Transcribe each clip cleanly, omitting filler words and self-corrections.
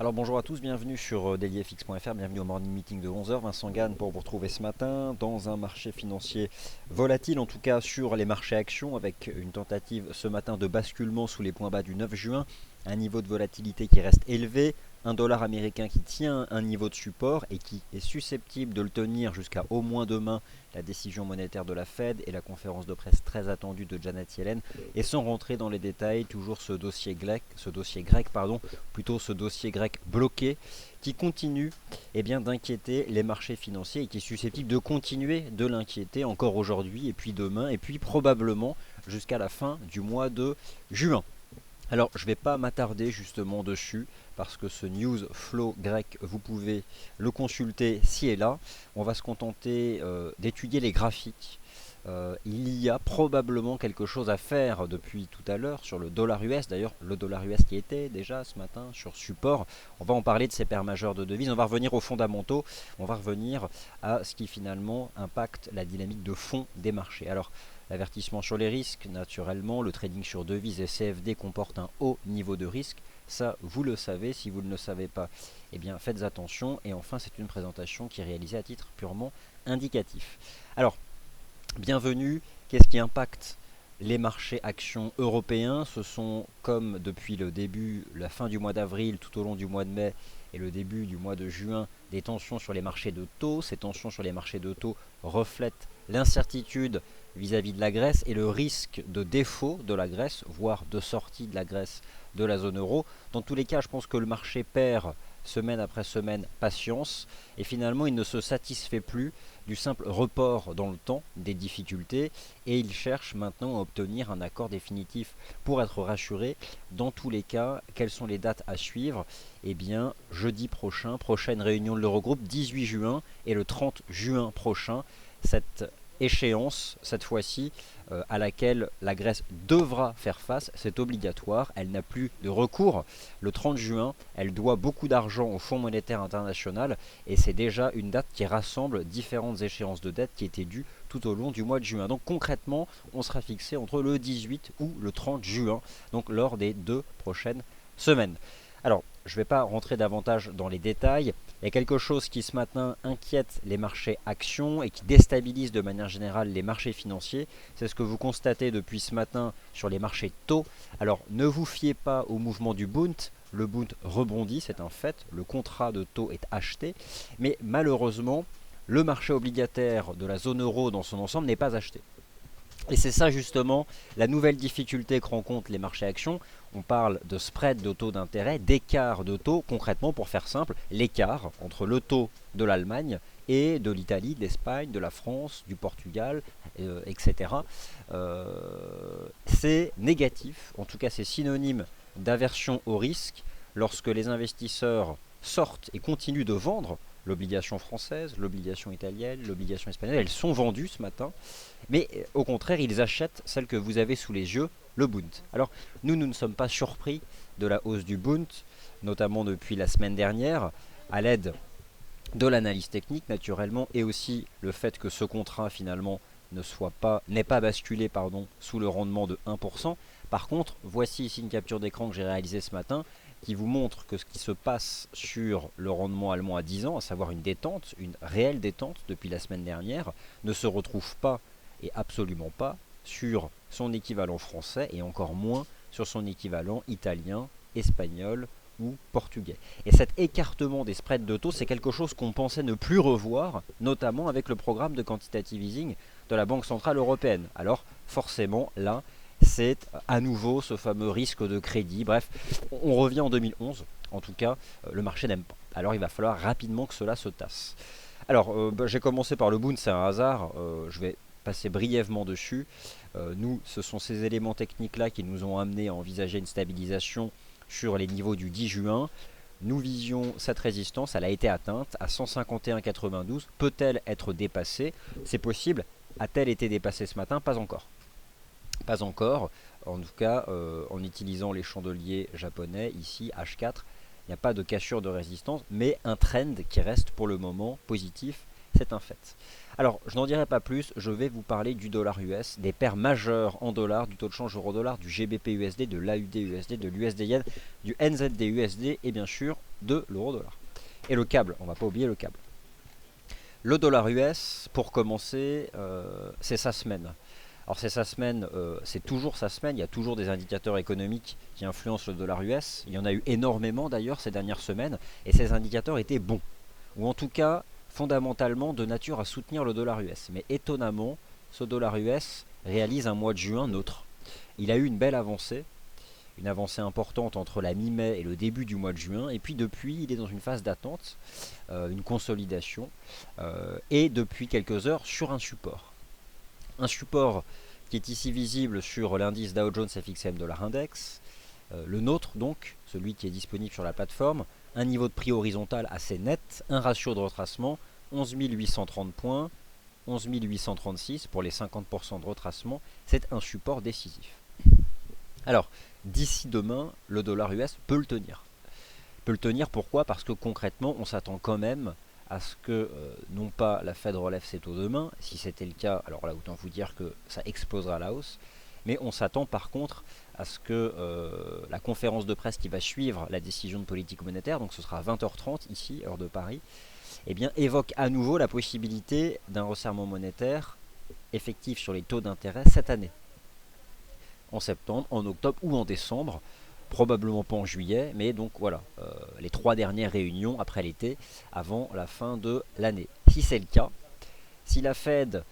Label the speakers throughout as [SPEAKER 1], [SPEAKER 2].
[SPEAKER 1] Alors bonjour à tous, bienvenue sur dailyfx.fr, bienvenue au morning meeting de 11 heures. Vincent Gann pour vous retrouver ce matin dans un marché financier volatile, en tout cas sur les marchés actions, avec une tentative ce matin de basculement sous les points bas du 9 juin, un niveau de volatilité qui reste élevé, un dollar américain qui tient un niveau de support et qui est susceptible de le tenir jusqu'à au moins demain, la décision monétaire de la Fed et la conférence de presse très attendue de Janet Yellen. Et sans rentrer dans les détails, toujours ce dossier grec, plutôt ce dossier grec bloqué qui continue d'inquiéter les marchés financiers et qui est susceptible de continuer de l'inquiéter encore aujourd'hui et puis demain et puis probablement jusqu'à la fin du mois de juin. Alors je ne vais pas m'attarder justement dessus parce que ce news flow grec, vous pouvez le consulter ci et là. On va se contenter d'étudier les graphiques. Il y a probablement quelque chose à faire depuis tout à l'heure sur le dollar US. D'ailleurs, le dollar US qui était déjà ce matin sur support. On va en parler de ces paires majeures de devises. On va revenir aux fondamentaux. On va revenir à ce qui finalement impacte la dynamique de fond des marchés. Alors, l'avertissement sur les risques, naturellement, le trading sur devises et CFD comporte un haut niveau de risque. Ça, vous le savez. Si vous ne le savez pas, eh bien, faites attention. Et enfin, c'est une présentation qui est réalisée à titre purement indicatif. Alors, bienvenue. Qu'est-ce qui impacte les marchés actions européens? Ce sont, comme depuis le début, la fin du mois d'avril, tout au long du mois de mai et le début du mois de juin, des tensions sur les marchés de taux. Ces tensions sur les marchés de taux reflètent l'incertitude vis-à-vis de la Grèce et le risque de défaut de la Grèce, voire de sortie de la Grèce de la zone euro. Dans tous les cas, je pense que le marché perd semaine après semaine patience et finalement il ne se satisfait plus du simple report dans le temps des difficultés et il cherche maintenant à obtenir un accord définitif pour être rassuré. Dans tous les cas, quelles sont les dates à suivre? Eh bien, jeudi prochain, prochaine réunion de l'Eurogroupe, 18 juin et le 30 juin prochain, cette échéance, cette fois-ci, à laquelle la Grèce devra faire face, c'est obligatoire, elle n'a plus de recours. Le 30 juin, elle doit beaucoup d'argent au Fonds monétaire international et c'est déjà une date qui rassemble différentes échéances de dette qui étaient dues tout au long du mois de juin. Donc concrètement, on sera fixé entre le 18 ou le 30 juin, donc lors des 2 prochaines semaines. Alors, je ne vais pas rentrer davantage dans les détails. Il y a quelque chose qui ce matin inquiète les marchés actions et qui déstabilise de manière générale les marchés financiers. C'est ce que vous constatez depuis ce matin sur les marchés taux. Alors, ne vous fiez pas au mouvement du Bund. Le Bund rebondit, c'est un fait. Le contrat de taux est acheté. Mais malheureusement, le marché obligataire de la zone euro dans son ensemble n'est pas acheté. Et c'est ça justement la nouvelle difficulté que rencontrent les marchés actions. On parle de spread de taux d'intérêt, d'écart de taux. Concrètement, pour faire simple, l'écart entre le taux de l'Allemagne et de l'Italie, de l'Espagne, de la France, du Portugal, etc. C'est négatif, en tout cas c'est synonyme d'aversion au risque lorsque les investisseurs sortent et continuent de vendre l'obligation française, l'obligation italienne, l'obligation espagnole. Elles sont vendues ce matin. Mais au contraire, ils achètent celle que vous avez sous les yeux, le Bund. Alors, nous ne sommes pas surpris de la hausse du Bund, notamment depuis la semaine dernière, à l'aide de l'analyse technique naturellement, et aussi le fait que ce contrat finalement n'ait pas basculé sous le rendement de 1%. Par contre, voici ici une capture d'écran que j'ai réalisée ce matin, qui vous montre que ce qui se passe sur le rendement allemand à 10 ans, à savoir une détente, une réelle détente depuis la semaine dernière, ne se retrouve pas et absolument pas sur son équivalent français et encore moins sur son équivalent italien, espagnol ou portugais. Et cet écartement des spreads de taux, c'est quelque chose qu'on pensait ne plus revoir, notamment avec le programme de quantitative easing de la Banque Centrale Européenne. Alors forcément, là, c'est à nouveau ce fameux risque de crédit. Bref, on revient en 2011. En tout cas, le marché n'aime pas. Alors il va falloir rapidement que cela se tasse. Alors, j'ai commencé par le Bund, c'est un hasard. Je vais passer brièvement dessus. Nous, ce sont ces éléments techniques-là qui nous ont amenés à envisager une stabilisation sur les niveaux du 10 juin. Nous visions cette résistance, elle a été atteinte à 151,92. Peut-elle être dépassée? C'est possible. A-t-elle été dépassée ce matin? Pas encore. Pas encore. En tout cas, en utilisant les chandeliers japonais, ici, H4, il n'y a pas de cassure de résistance, mais un trend qui reste pour le moment positif c'est un fait. Alors, je n'en dirai pas plus, je vais vous parler du dollar US, des paires majeures en dollars, du taux de change euro-dollar, du GBP USD, de l'AUD USD, de l'USD Yen, du NZD USD et bien sûr de l'euro-dollar. Et le câble, on ne va pas oublier le câble. Le dollar US, pour commencer, c'est sa semaine. Alors c'est sa semaine, c'est toujours sa semaine, il y a toujours des indicateurs économiques qui influencent le dollar US. Il y en a eu énormément d'ailleurs ces dernières semaines, et ces indicateurs étaient bons. Ou en tout cas, fondamentalement de nature à soutenir le dollar US. Mais étonnamment, ce dollar US réalise un mois de juin neutre. Il a eu une avancée importante entre la mi-mai et le début du mois de juin, et puis depuis, il est dans une phase d'attente, une consolidation, et depuis quelques heures sur un support. Un support qui est ici visible sur l'indice Dow Jones FXM Dollar Index, le nôtre donc, celui qui est disponible sur la plateforme, un niveau de prix horizontal assez net, un ratio de retracement 11 830 points, 11 836 pour les 50% de retracement, c'est un support décisif. Alors, d'ici demain, le dollar US peut le tenir. Peut le tenir pourquoi? Parce que concrètement, on s'attend quand même à ce que, non pas la Fed relève ses taux demain, si c'était le cas, alors là autant vous dire que ça explosera à la hausse, mais on s'attend par contre à ce que la conférence de presse qui va suivre la décision de politique monétaire, donc ce sera à 20h30 ici, heure de Paris, eh bien, évoque à nouveau la possibilité d'un resserrement monétaire effectif sur les taux d'intérêt cette année. En septembre, en octobre ou en décembre, probablement pas en juillet, mais donc voilà, les 3 dernières réunions après l'été, avant la fin de l'année. Si c'est le cas, si la Fed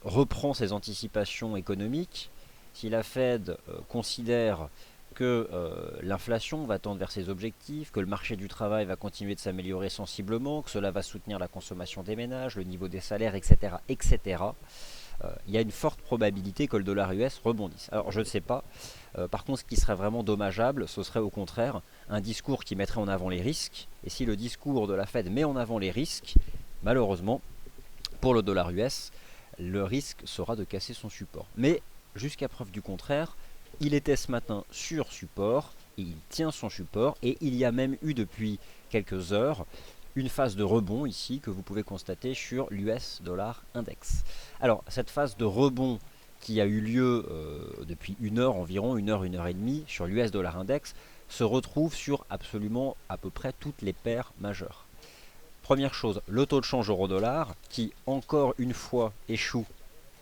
[SPEAKER 1] reprend ses anticipations économiques, si la Fed considère que l'inflation va tendre vers ses objectifs, que le marché du travail va continuer de s'améliorer sensiblement, que cela va soutenir la consommation des ménages, le niveau des salaires, etc., etc., il y a une forte probabilité que le dollar US rebondisse. Alors je ne sais pas, par contre ce qui serait vraiment dommageable, ce serait au contraire un discours qui mettrait en avant les risques, et si le discours de la Fed met en avant les risques, malheureusement, pour le dollar US, le risque sera de casser son support. Mais jusqu'à preuve du contraire, il était ce matin sur support, et il tient son support, et il y a même eu depuis quelques heures une phase de rebond ici que vous pouvez constater sur l'US Dollar Index. Alors cette phase de rebond qui a eu lieu depuis une heure environ, une heure et demie sur l'US Dollar Index se retrouve sur absolument à peu près toutes les paires majeures. Première chose, le taux de change euro-dollar qui encore une fois échoue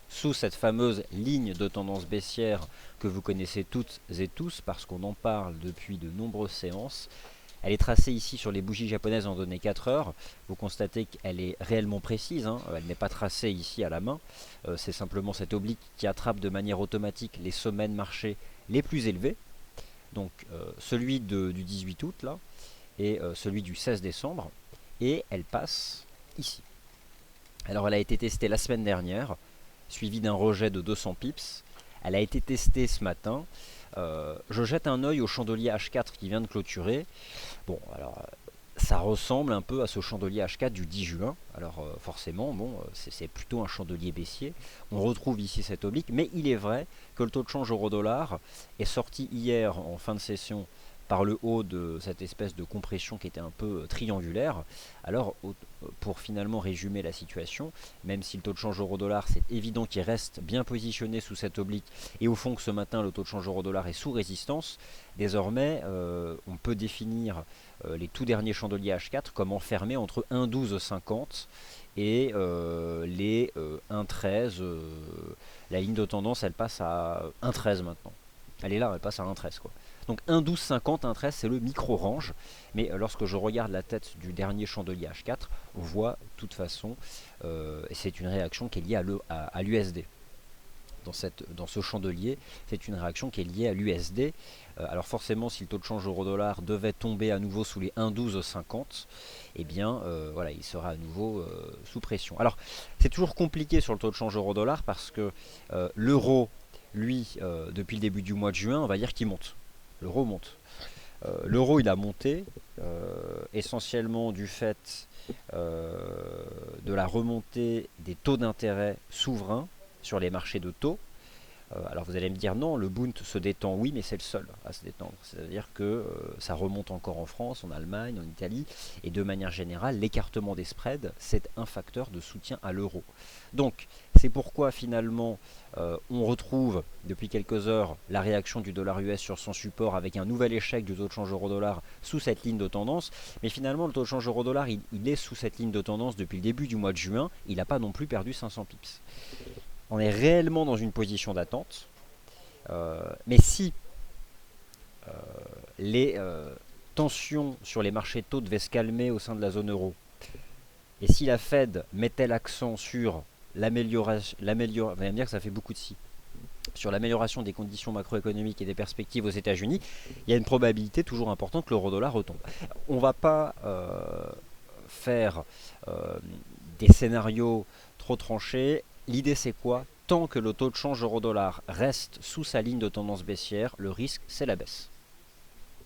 [SPEAKER 1] sous cette fameuse ligne de tendance baissière que vous connaissez toutes et tous parce qu'on en parle depuis de nombreuses séances. Elle est tracée ici sur les bougies japonaises en données 4 heures. Vous constatez qu'elle est réellement précise, hein. Elle n'est pas tracée ici à la main. C'est simplement cette oblique qui attrape de manière automatique les sommets de marché les plus élevés. Donc celui du 18 août là, et celui du 16 décembre. Et elle passe ici. Alors elle a été testée la semaine dernière, suivie d'un rejet de 200 pips. Elle a été testée ce matin. Je jette un œil au chandelier H4 qui vient de clôturer. Bon, alors ça ressemble un peu à ce chandelier H4 du 10 juin. Alors forcément, bon, c'est plutôt un chandelier baissier. On retrouve ici cette oblique, mais il est vrai que le taux de change euro-dollar est sorti hier en fin de session par le haut de cette espèce de compression qui était un peu triangulaire. Alors, pour finalement résumer la situation, même si le taux de change euro-dollar, c'est évident qu'il reste bien positionné sous cette oblique, et au fond que ce matin, le taux de change euro-dollar est sous résistance, désormais, on peut définir les tout derniers chandeliers H4 comme enfermés entre 1,1250 et les 1,13. La ligne de tendance, elle passe à 1,13 maintenant. Elle est là, elle passe à 1,13 quoi. Donc 1,1250, 1,13 c'est le micro-range, mais lorsque je regarde la tête du dernier chandelier H4, on voit de toute façon, et c'est une réaction qui est liée à l'USD. Dans ce chandelier, c'est une réaction qui est liée à l'USD. Alors forcément, si le taux de change euro-dollar devait tomber à nouveau sous les 1,1250, eh bien voilà, il sera à nouveau sous pression. Alors c'est toujours compliqué sur le taux de change euro-dollar parce que l'euro, lui, depuis le début du mois de juin, on va dire qu'il monte. L'euro monte. L'euro, il a monté essentiellement du fait de la remontée des taux d'intérêt souverains sur les marchés de taux. Alors vous allez me dire non, le Bund se détend, oui, mais c'est le seul à se détendre. C'est-à-dire que ça remonte encore en France, en Allemagne, en Italie, et de manière générale, l'écartement des spreads, c'est un facteur de soutien à l'euro. Donc c'est pourquoi finalement on retrouve depuis quelques heures la réaction du dollar US sur son support avec un nouvel échec du taux de change euro-dollar sous cette ligne de tendance. Mais finalement le taux de change euro-dollar il est sous cette ligne de tendance depuis le début du mois de juin, il n'a pas non plus perdu 500 pips. On est réellement dans une position d'attente. Mais si les tensions sur les marchés de taux devaient se calmer au sein de la zone euro, et si la Fed mettait l'accent sur l'amélioration, vous allez me dire que ça fait beaucoup de si, sur l'amélioration des conditions macroéconomiques et des perspectives aux États-Unis, il y a une probabilité toujours importante que l'euro-dollar retombe. On ne va pas faire des scénarios trop tranchés. L'idée c'est quoi? Tant que le taux de change euro-dollar reste sous sa ligne de tendance baissière, le risque c'est la baisse.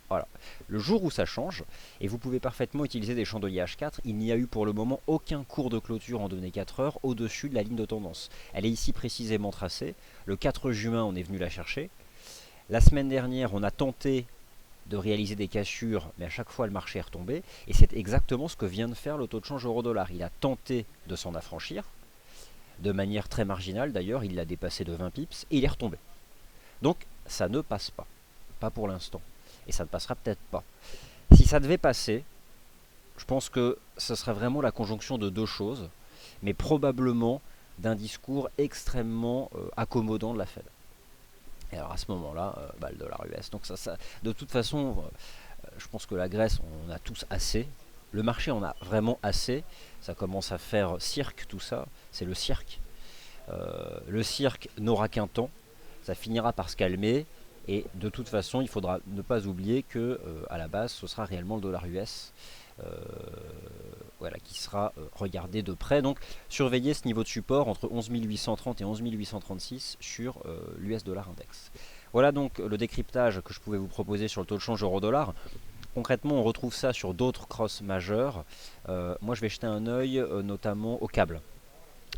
[SPEAKER 1] Voilà. Le jour où ça change, et vous pouvez parfaitement utiliser des chandeliers H4, il n'y a eu pour le moment aucun cours de clôture en données 4 heures au-dessus de la ligne de tendance. Elle est ici précisément tracée. Le 4 juin, on est venu la chercher. La semaine dernière, on a tenté de réaliser des cassures, mais à chaque fois le marché est retombé. Et c'est exactement ce que vient de faire le taux de change euro-dollar. Il a tenté de s'en affranchir, de manière très marginale d'ailleurs, il l'a dépassé de 20 pips, et il est retombé. Donc ça ne passe pas. Pas pour l'instant. Et ça ne passera peut-être pas. Si ça devait passer, je pense que ce serait vraiment la conjonction de deux choses, mais probablement d'un discours extrêmement accommodant de la Fed. Et alors à ce moment-là, le dollar US. Donc de toute façon, je pense que la Grèce, on a tous assez. Le marché en a vraiment assez. Ça commence à faire cirque tout ça. C'est le cirque. Le cirque n'aura qu'un temps. Ça finira par se calmer. Et de toute façon, il faudra ne pas oublier que à la base, ce sera réellement le dollar US qui sera regardé de près. Donc, surveillez ce niveau de support entre 11 830 et 11 836 sur l'US dollar index. Voilà donc le décryptage que je pouvais vous proposer sur le taux de change euro-dollar. Concrètement, on retrouve ça sur d'autres crosses majeures. Moi, je vais jeter un œil notamment au câble.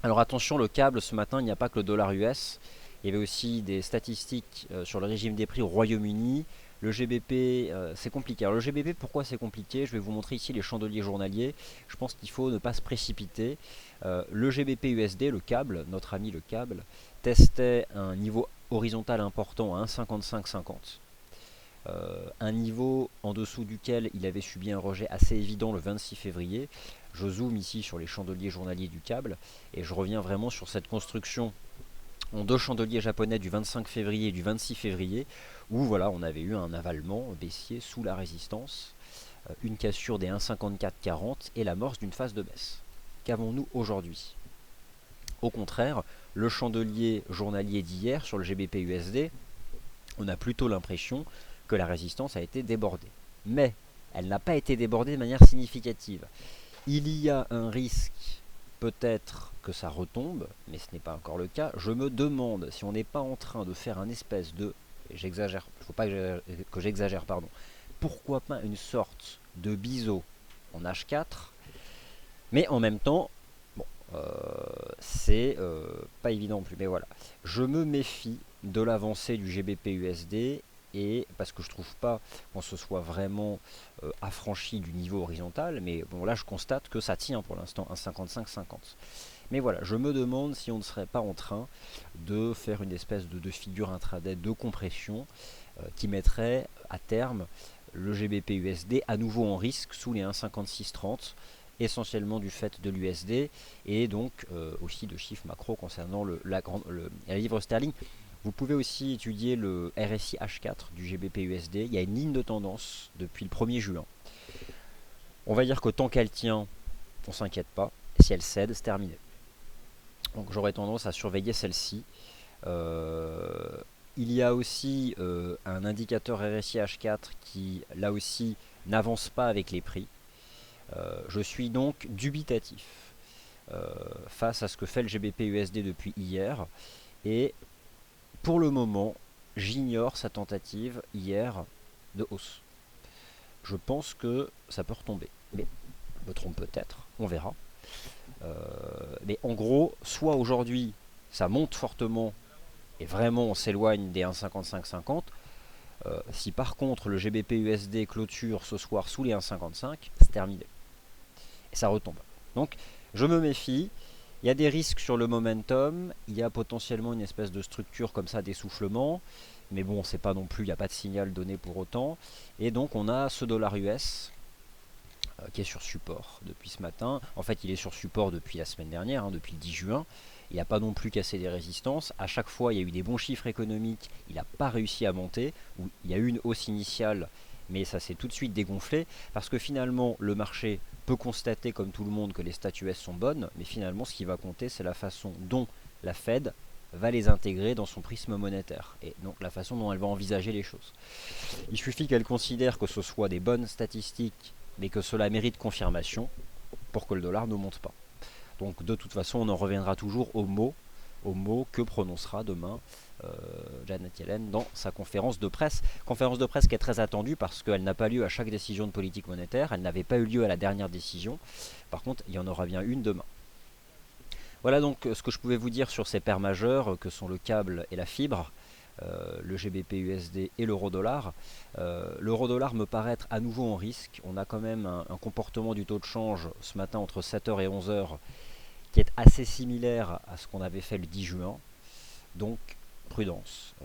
[SPEAKER 1] Alors attention, le câble, ce matin, il n'y a pas que le dollar US. Il y avait aussi des statistiques sur le régime des prix au Royaume-Uni. Le GBP, c'est compliqué. Alors le GBP, pourquoi c'est compliqué? Je vais vous montrer ici les chandeliers journaliers. Je pense qu'il faut ne pas se précipiter. Le GBP USD, le câble, notre ami le câble, testait un niveau horizontal important à 1,5550. Un niveau en dessous duquel il avait subi un rejet assez évident le 26 février. Je zoome ici sur les chandeliers journaliers du câble et je reviens vraiment sur cette construction en deux chandeliers japonais du 25 février et du 26 février, où voilà, on avait eu un avalement baissier sous la résistance, une cassure des 1,5440 et l'amorce d'une phase de baisse. Qu'avons-nous aujourd'hui? Au contraire, le chandelier journalier d'hier sur le GBP USD, on a plutôt l'impression que la résistance a été débordée. Mais elle n'a pas été débordée de manière significative. Il y a un risque peut-être que ça retombe, mais ce n'est pas encore le cas. Je me demande si on n'est pas en train de faire un espèce de, j'exagère, il ne faut pas que j'exagère, pardon, pourquoi pas une sorte de biseau en H4, mais en même temps, bon, c'est pas évident non plus, mais voilà. Je me méfie de l'avancée du GBP USD, et parce que je trouve pas qu'on se soit vraiment affranchi du niveau horizontal, mais bon là je constate que ça tient pour l'instant, 1,55-50. Mais voilà, je me demande si on ne serait pas en train de faire une espèce de figure intraday de compression qui mettrait à terme le GBP USD à nouveau en risque sous les 1,5630, essentiellement du fait de l'USD et donc aussi de chiffres macro concernant la livre sterling. Vous pouvez aussi étudier le RSI H4 du GBP USD. Il y a une ligne de tendance depuis le 1er juin. On va dire que tant qu'elle tient, on ne s'inquiète pas. Si elle cède, c'est terminé. Donc j'aurais tendance à surveiller celle-ci. Il y a aussi un indicateur RSI H4 qui, là aussi, n'avance pas avec les prix. Je suis donc dubitatif face à ce que fait le GBP USD depuis hier. Et pour le moment, j'ignore sa tentative hier de hausse. Je pense que ça peut retomber. Mais je me trompe peut-être, on verra. Mais en gros, soit aujourd'hui, ça monte fortement et vraiment on s'éloigne des 1,5550, si par contre le GBP USD clôture ce soir sous les 1,55, c'est terminé. Et ça retombe. Donc je me méfie. Il y a des risques sur le momentum, il y a potentiellement une espèce de structure comme ça d'essoufflement, mais bon, c'est pas non plus, il n'y a pas de signal donné pour autant. Et donc on a ce dollar US qui est sur support depuis ce matin. En fait, il est sur support depuis la semaine dernière, hein, depuis le 10 juin. Il n'a pas non plus cassé des résistances. À chaque fois, il y a eu des bons chiffres économiques. Il n'a pas réussi à monter. Il y a eu une hausse initiale, mais ça s'est tout de suite dégonflé. Parce que finalement, le marché peut constater, comme tout le monde, que les stats US sont bonnes. Mais finalement, ce qui va compter, c'est la façon dont la Fed va les intégrer dans son prisme monétaire. Et donc la façon dont elle va envisager les choses. Il suffit qu'elle considère que ce soit des bonnes statistiques, mais que cela mérite confirmation pour que le dollar ne monte pas. Donc de toute façon, on en reviendra toujours aux mots que prononcera demain Janet Yellen dans sa conférence de presse. Conférence de presse qui est très attendue parce qu'elle n'a pas lieu à chaque décision de politique monétaire, elle n'avait pas eu lieu à la dernière décision. Par contre, il y en aura bien une demain. Voilà donc ce que je pouvais vous dire sur ces paires majeures que sont le câble et la fibre. Le GBP USD et l'euro-dollar. L'euro-dollar me paraît être à nouveau en risque. On a quand même un comportement du taux de change ce matin entre 7h et 11h qui est assez similaire à ce qu'on avait fait le 10 juin. Donc prudence.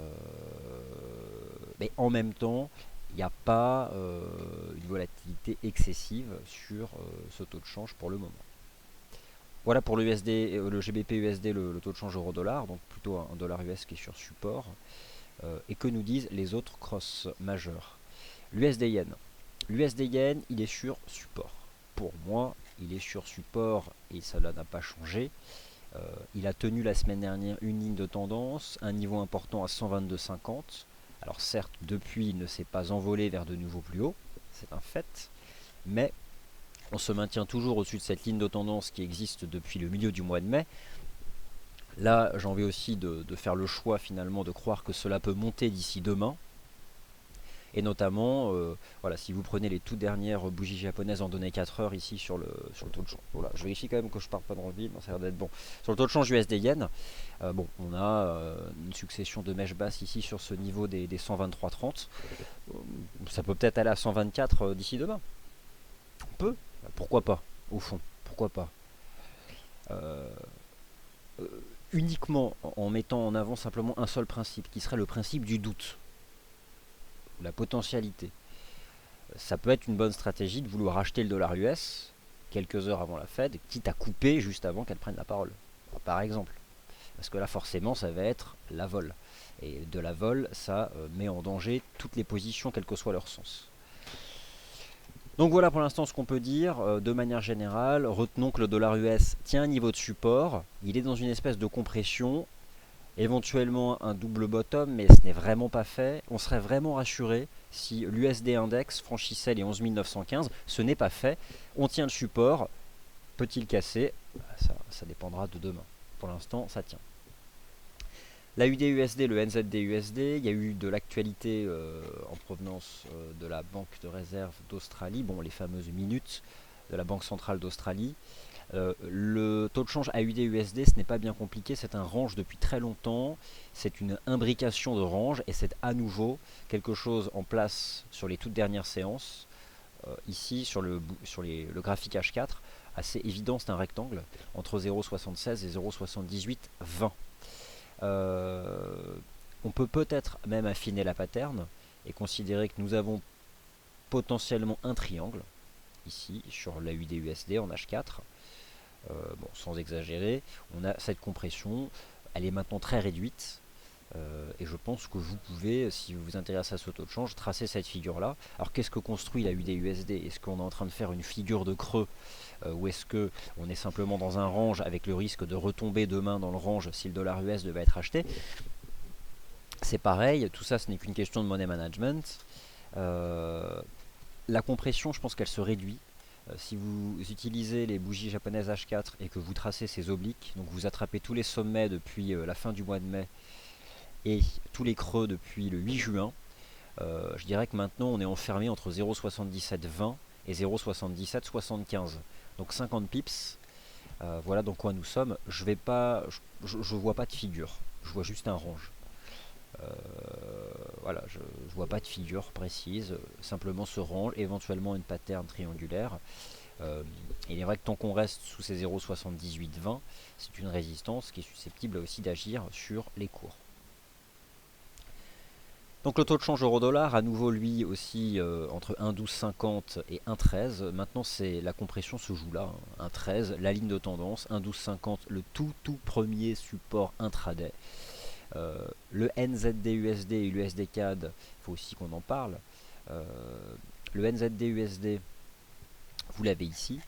[SPEAKER 1] Mais en même temps, il n'y a pas une volatilité excessive sur ce taux de change pour le moment. Voilà pour le USD, le GBP USD, le taux de change euro-dollar, donc plutôt un dollar US qui est sur support. Et que nous disent les autres crosses majeures. L'USD Yen. L'USD Yen, il est sur support. Pour moi, il est sur support et cela n'a pas changé. Il a tenu la semaine dernière une ligne de tendance, un niveau important à 122,50. Alors certes, depuis, il ne s'est pas envolé vers de nouveaux plus hauts, c'est un fait, mais on se maintient toujours au-dessus de cette ligne de tendance qui existe depuis le milieu du mois de mai. Là, j'ai envie aussi de faire le choix finalement de croire que cela peut monter d'ici demain. Et notamment, voilà, si vous prenez les toutes dernières bougies japonaises en données 4 heures ici sur le taux de change. Voilà, je vérifie quand même que je ne pars pas dans le vide, ça a l'air d'être bon. Sur le taux de change USD Yen, bon, on a une succession de mèches basses ici sur ce niveau des 123,30. Ça peut peut-être aller à 124 d'ici demain. On peut, pourquoi pas, au fond, pourquoi pas. Uniquement en mettant en avant simplement un seul principe, qui serait le principe du doute, la potentialité. Ça peut être une bonne stratégie de vouloir acheter le dollar US quelques heures avant la Fed, quitte à couper juste avant qu'elle prenne la parole, par exemple. Parce que là, forcément, ça va être la vol. Et de la vol, ça met en danger toutes les positions, quel que soit leur sens. Donc voilà pour l'instant ce qu'on peut dire de manière générale. Retenons que le dollar US tient un niveau de support, il est dans une espèce de compression, éventuellement un double bottom, mais ce n'est vraiment pas fait. On serait vraiment rassuré si l'USD index franchissait les 11 915, ce n'est pas fait. On tient le support, peut-il casser? Ça dépendra de demain. Pour l'instant, ça tient. La UD-USD, le NZD-USD, il y a eu de l'actualité en provenance de la Banque de réserve d'Australie, bon, les fameuses minutes de la Banque centrale d'Australie. Le taux de change AUD-USD, ce n'est pas bien compliqué, c'est un range depuis très longtemps, c'est une imbrication de range et c'est à nouveau quelque chose en place sur les toutes dernières séances. Ici, sur le graphique H4, assez évident, c'est un rectangle entre 0,76 et 0,7820. On peut peut-être même affiner la pattern et considérer que nous avons potentiellement un triangle ici sur la UD-USD en H4. Bon, sans exagérer, on a cette compression, elle est maintenant très réduite. Et je pense que vous pouvez, si vous vous intéressez à ce taux de change, tracer cette figure-là. Alors qu'est-ce que construit la UD-USD? Est-ce qu'on est en train de faire une figure de creux ou est-ce qu'on est simplement dans un range avec le risque de retomber demain dans le range si le dollar US devait être acheté? C'est pareil, tout ça ce n'est qu'une question de money management. La compression, je pense qu'elle se réduit. Si vous utilisez les bougies japonaises H4 et que vous tracez ces obliques, donc vous attrapez tous les sommets depuis la fin du mois de mai et tous les creux depuis le 8 juin, je dirais que maintenant on est enfermé entre 0,7720 et 0,7775. Donc 50 pips, voilà dans quoi nous sommes. Je vois pas de figure, je vois juste un range. Voilà, je ne vois pas de figure précise, simplement ce range, éventuellement une pattern triangulaire. Il est vrai que tant qu'on reste sous ces 0,7820, c'est une résistance qui est susceptible aussi d'agir sur les cours. Donc le taux de change euro-dollar, à nouveau lui aussi entre 1,1250 et 1,13. Maintenant la compression se joue là, hein. 1,13, la ligne de tendance, 1,1250, le tout premier support intraday. Le NZD-USD et l'USD CAD, il faut aussi qu'on en parle. Le NZD-USD, vous l'avez ici,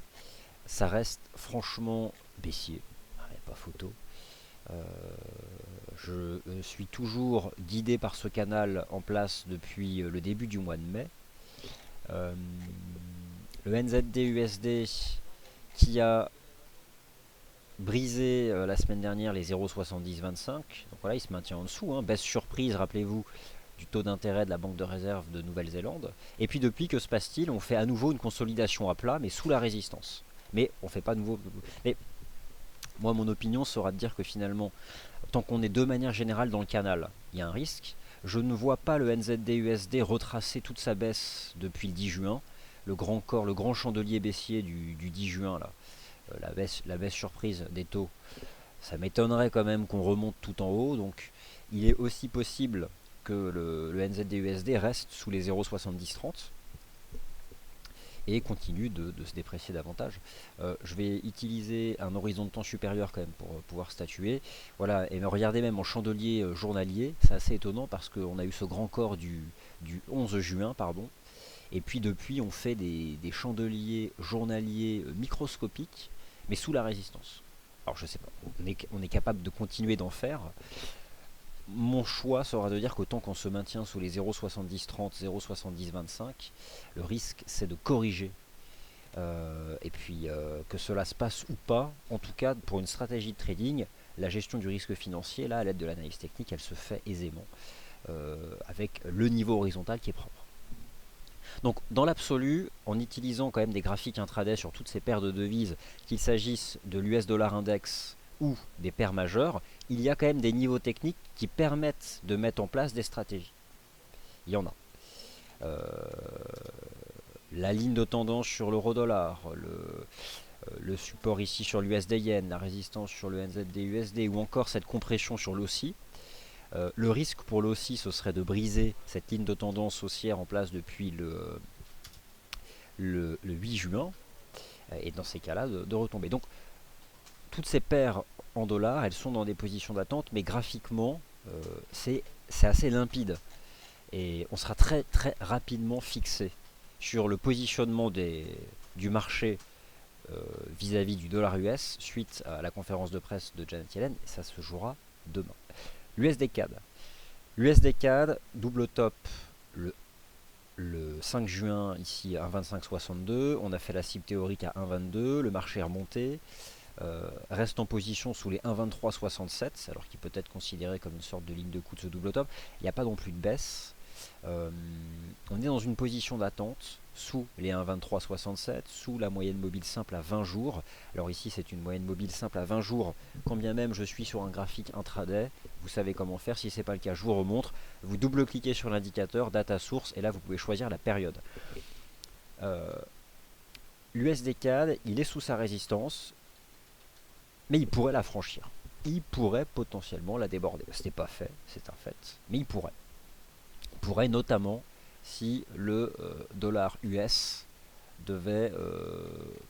[SPEAKER 1] ça reste franchement baissier, il n'y a pas photo. Je suis toujours guidé par ce canal en place depuis le début du mois de mai. Le NZD-USD qui a brisé la semaine dernière les 0,7025. Donc voilà, il se maintient en dessous, hein. Baisse surprise, rappelez-vous, du taux d'intérêt de la Banque de réserve de Nouvelle-Zélande. Et puis depuis, que se passe-t-il? On fait à nouveau une consolidation à plat, mais sous la résistance. Mais on fait pas de nouveau. Mais moi, mon opinion sera de dire que finalement, tant qu'on est de manière générale dans le canal, il y a un risque. Je ne vois pas le NZD-USD retracer toute sa baisse depuis le 10 juin. Le grand corps, le grand chandelier baissier du 10 juin, là, la baisse surprise des taux, ça m'étonnerait quand même qu'on remonte tout en haut. Donc il est aussi possible que le NZD-USD reste sous les 0,7030 et continue de se déprécier davantage. Je vais utiliser un horizon de temps supérieur quand même pour pouvoir statuer. Voilà, et regardez même en chandelier journalier, c'est assez étonnant parce qu'on a eu ce grand corps du 11 juin, pardon. Et puis depuis, on fait des chandeliers journaliers microscopiques, mais sous la résistance. Alors je sais pas, on est capable de continuer d'en faire. Mon choix sera de dire qu'autant qu'on se maintient sous les 0,7030, 0,7025, le risque c'est de corriger. Et puis que cela se passe ou pas, en tout cas pour une stratégie de trading, la gestion du risque financier, là à l'aide de l'analyse technique, elle se fait aisément avec le niveau horizontal qui est propre. Donc dans l'absolu, en utilisant quand même des graphiques intraday sur toutes ces paires de devises, qu'il s'agisse de l'US dollar index ou des paires majeures, il y a quand même des niveaux techniques qui permettent de mettre en place des stratégies. Il y en a. La ligne de tendance sur l'euro dollar, le support ici sur l'USD yen, la résistance sur le NZD USD ou encore cette compression sur l'OSI. Le risque pour l'OSI, ce serait de briser cette ligne de tendance haussière en place depuis le 8 juin, et dans ces cas-là, de retomber. Donc, toutes ces paires en dollars, elles sont dans des positions d'attente, mais graphiquement, c'est assez limpide. Et on sera très rapidement fixé sur le positionnement du marché vis-à-vis du dollar US suite à la conférence de presse de Janet Yellen, et ça se jouera demain. L'USD CAD. L'USD CAD, double top le 5 juin ici à 1,2562. On a fait la cible théorique à 1,22. Le marché est remonté. Reste en position sous les 1,2367, alors qu'il peut être considéré comme une sorte de ligne de coup de ce double top. Il n'y a pas non plus de baisse. On est dans une position d'attente sous les 1,2367, sous la moyenne mobile simple à 20 jours. Alors ici c'est une moyenne mobile simple à 20 jours, quand bien même je suis sur un graphique intraday. Vous savez comment faire, si ce n'est pas le cas je vous remontre. Vous double-cliquez sur l'indicateur data source et là vous pouvez choisir la période. L'USD CAD, il est sous sa résistance, mais il pourrait la franchir. Il pourrait potentiellement la déborder. Ce n'est pas fait, c'est un fait, mais il pourrait. Il pourrait notamment si le dollar US devait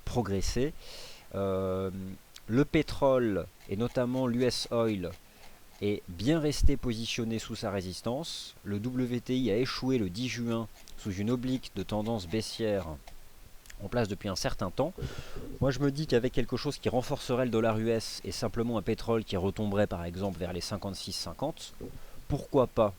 [SPEAKER 1] progresser. Le pétrole, et notamment l'US Oil, est bien resté positionné sous sa résistance. Le WTI a échoué le 10 juin sous une oblique de tendance baissière en place depuis un certain temps. Moi je me dis qu'avec quelque chose qui renforcerait le dollar US et simplement un pétrole qui retomberait par exemple vers les 56,50, pourquoi pas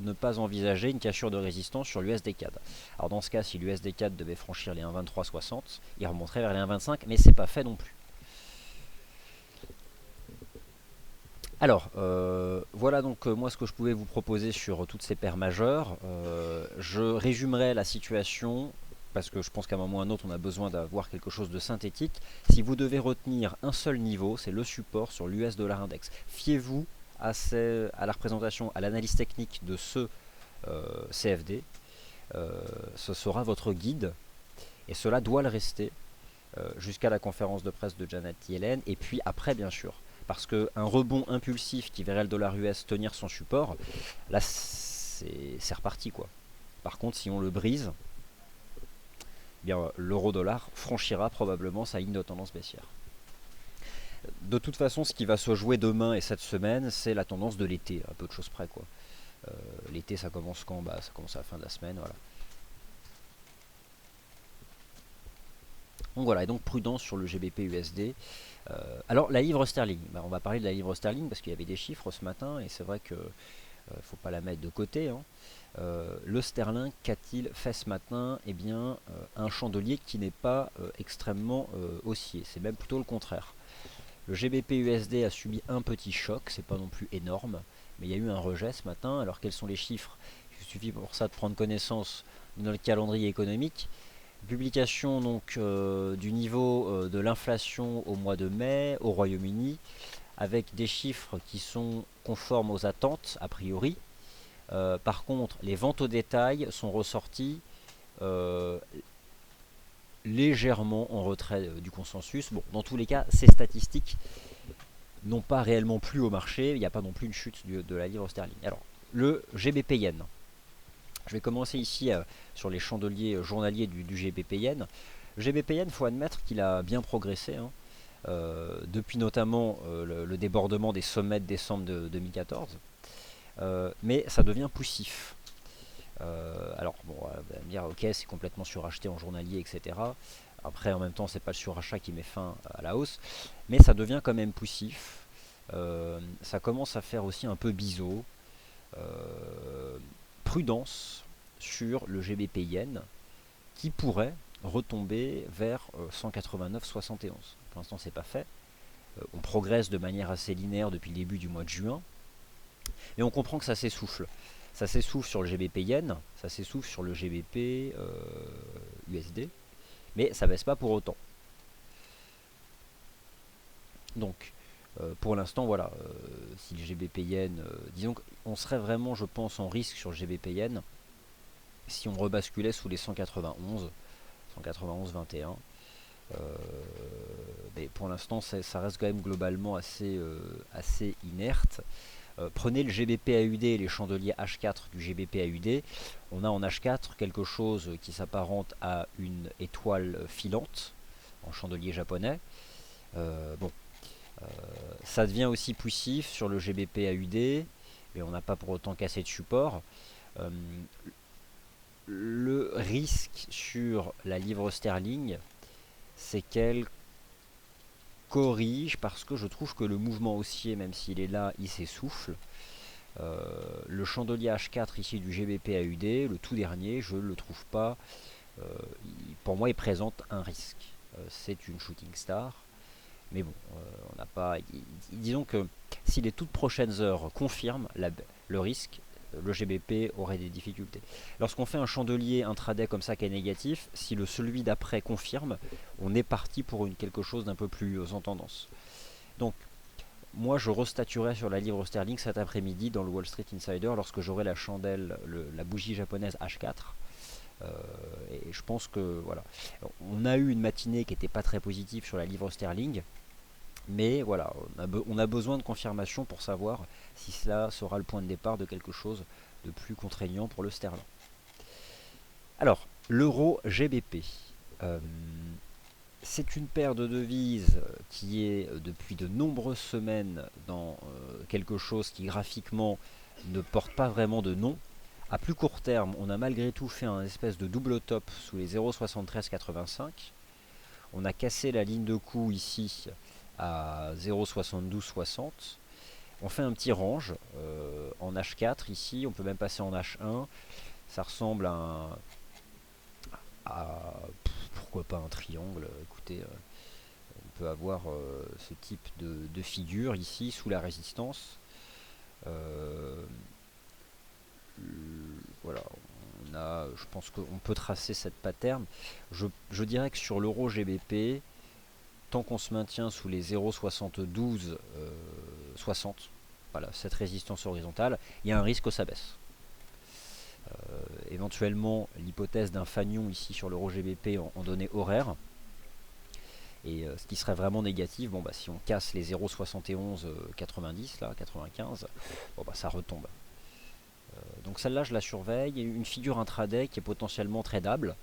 [SPEAKER 1] ne pas envisager une cassure de résistance sur l'USD CAD. Alors dans ce cas, si l'USD CAD devait franchir les 1,2360, il remonterait vers les 1,25, mais c'est pas fait non plus. Alors, voilà donc moi ce que je pouvais vous proposer sur toutes ces paires majeures. Je résumerai la situation, parce que je pense qu'à un moment ou à un autre on a besoin d'avoir quelque chose de synthétique. Si vous devez retenir un seul niveau, c'est le support sur l'US dollar index. Fiez-vous à la représentation, à l'analyse technique de ce CFD, ce sera votre guide, et cela doit le rester jusqu'à la conférence de presse de Janet Yellen, et puis après bien sûr. Parce qu'un rebond impulsif qui verrait le dollar US tenir son support, là c'est reparti quoi. Par contre, si on le brise, eh bien l'euro-dollar franchira probablement sa ligne de tendance baissière. De toute façon, ce qui va se jouer demain et cette semaine, c'est la tendance de l'été, à peu de choses près quoi. L'été ça commence quand? Bah, ça commence à la fin de la semaine, voilà. Donc voilà, et donc prudence sur le GBP USD. Alors la livre sterling, bah, on va parler de la livre sterling parce qu'il y avait des chiffres ce matin et c'est vrai que faut pas la mettre de côté, hein. Le sterling, qu'a-t-il fait ce matin? Eh bien, un chandelier qui n'est pas extrêmement haussier, c'est même plutôt le contraire. Le GBP USD a subi un petit choc, c'est pas non plus énorme, mais il y a eu un rejet ce matin. Alors quels sont les chiffres? Il suffit pour ça de prendre connaissance dans le calendrier économique. Publication donc du niveau de l'inflation au mois de mai au Royaume-Uni, avec des chiffres qui sont conformes aux attentes a priori. Par contre, les ventes au détail sont ressorties légèrement en retrait du consensus. Bon, dans tous les cas, ces statistiques n'ont pas réellement plu au marché. Il n'y a pas non plus une chute de la livre sterling. Alors, le GBP Yen. Je vais commencer ici sur les chandeliers journaliers du GBP Yen. Le GBP Yen, il faut admettre qu'il a bien progressé, hein, depuis notamment le débordement des sommets de décembre 2014. Mais ça devient poussif. Alors, bon, vous allez me dire, ok, c'est complètement suracheté en journalier, etc. Après, en même temps, c'est pas le surachat qui met fin à la hausse, mais ça devient quand même poussif. Ça commence à faire aussi un peu biseau. Prudence sur le GBP Yen qui pourrait retomber vers 189,71. Pour l'instant, c'est pas fait. On progresse de manière assez linéaire depuis le début du mois de juin, et on comprend que ça s'essouffle. Ça s'essouffle sur le GBP Yen, ça s'essouffle sur le GBP USD, mais ça baisse pas pour autant. Donc, pour l'instant, voilà, si le GBP Yen, disons qu'on serait vraiment, je pense, en risque sur le GBP Yen si on rebasculait sous les 191, 191,21. Mais pour l'instant, ça reste quand même globalement assez inerte. Prenez le GBP AUD et les chandeliers H4 du GBP AUD. On a en H4 quelque chose qui s'apparente à une étoile filante en chandelier japonais. Bon, ça devient aussi poussif sur le GBP AUD, mais on n'a pas pour autant cassé de support. Le risque sur la livre sterling, c'est qu'elle corrige, parce que je trouve que le mouvement haussier, même s'il est là, il s'essouffle. Le chandelier H4 ici du GBP AUD, le tout dernier, je ne le trouve pas. Pour moi, il présente un risque. C'est une shooting star. Mais bon, on n'a pas. Disons que si les toutes prochaines heures confirment le risque, le GBP aurait des difficultés. Lorsqu'on fait un chandelier intraday comme ça qui est négatif, si celui d'après confirme, on est parti pour quelque chose d'un peu plus en tendance. Donc, moi je restatuerai sur la livre sterling cet après-midi dans le Wall Street Insider lorsque j'aurai la chandelle, la bougie japonaise H4. Et je pense que voilà. On a eu une matinée qui n'était pas très positive sur la livre sterling. Mais voilà, on a besoin de confirmation pour savoir si cela sera le point de départ de quelque chose de plus contraignant pour le sterling. Alors, l'euro GBP. C'est une paire de devises qui est depuis de nombreuses semaines dans quelque chose qui graphiquement ne porte pas vraiment de nom. À plus court terme, on a malgré tout fait un espèce de double top sous les 0,7385. On a cassé la ligne de coup ici à 0,7260. On fait un petit range en H4 ici, on peut même passer en H1. Ça ressemble pourquoi pas un triangle. Écoutez, on peut avoir ce type de figure ici sous la résistance. Voilà, je pense qu'on peut tracer cette pattern. Je dirais que sur l'euro GBP, tant qu'on se maintient sous les 0,72 60, voilà, cette résistance horizontale, il y a un risque que ça baisse. Éventuellement, l'hypothèse d'un fanion ici sur l'euro GBP en données horaires. Et ce qui serait vraiment négatif, bon, bah, si on casse les 0,7190, là, 95, bon, bah, ça retombe. Donc celle-là, je la surveille. Il y a une figure intraday qui est potentiellement tradable.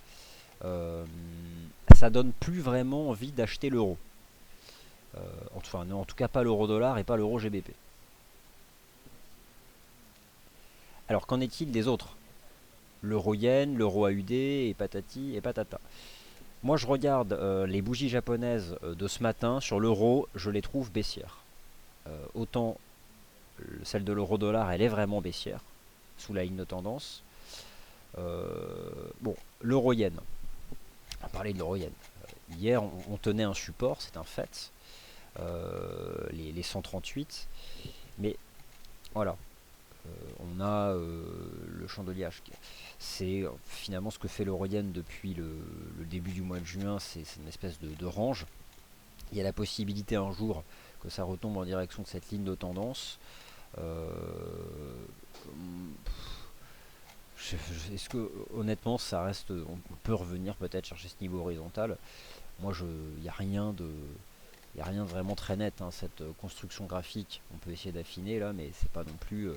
[SPEAKER 1] Ça donne plus vraiment envie d'acheter l'euro. Enfin, en tout cas pas l'euro dollar et pas l'euro GBP. Alors qu'en est-il des autres? L'euro yen, l'euro AUD et patati et patata. Moi je regarde les bougies japonaises de ce matin sur l'euro, je les trouve baissières. Autant celle de l'euro dollar, elle est vraiment baissière, sous la ligne de tendance. Bon, l'euro yen. On va parler de l'euro yen. Hier on tenait un support, c'est un fait. Les 138. Mais voilà, on a le chandelier. C'est finalement ce que fait l'euro yen depuis le début du mois de juin, c'est une espèce de range. Il y a la possibilité un jour que ça retombe en direction de cette ligne de tendance. Est-ce que honnêtement ça reste, on peut revenir peut-être chercher ce niveau horizontal. Moi il n'y a rien de vraiment très net, hein, cette construction graphique. On peut essayer d'affiner là, mais c'est pas non plus.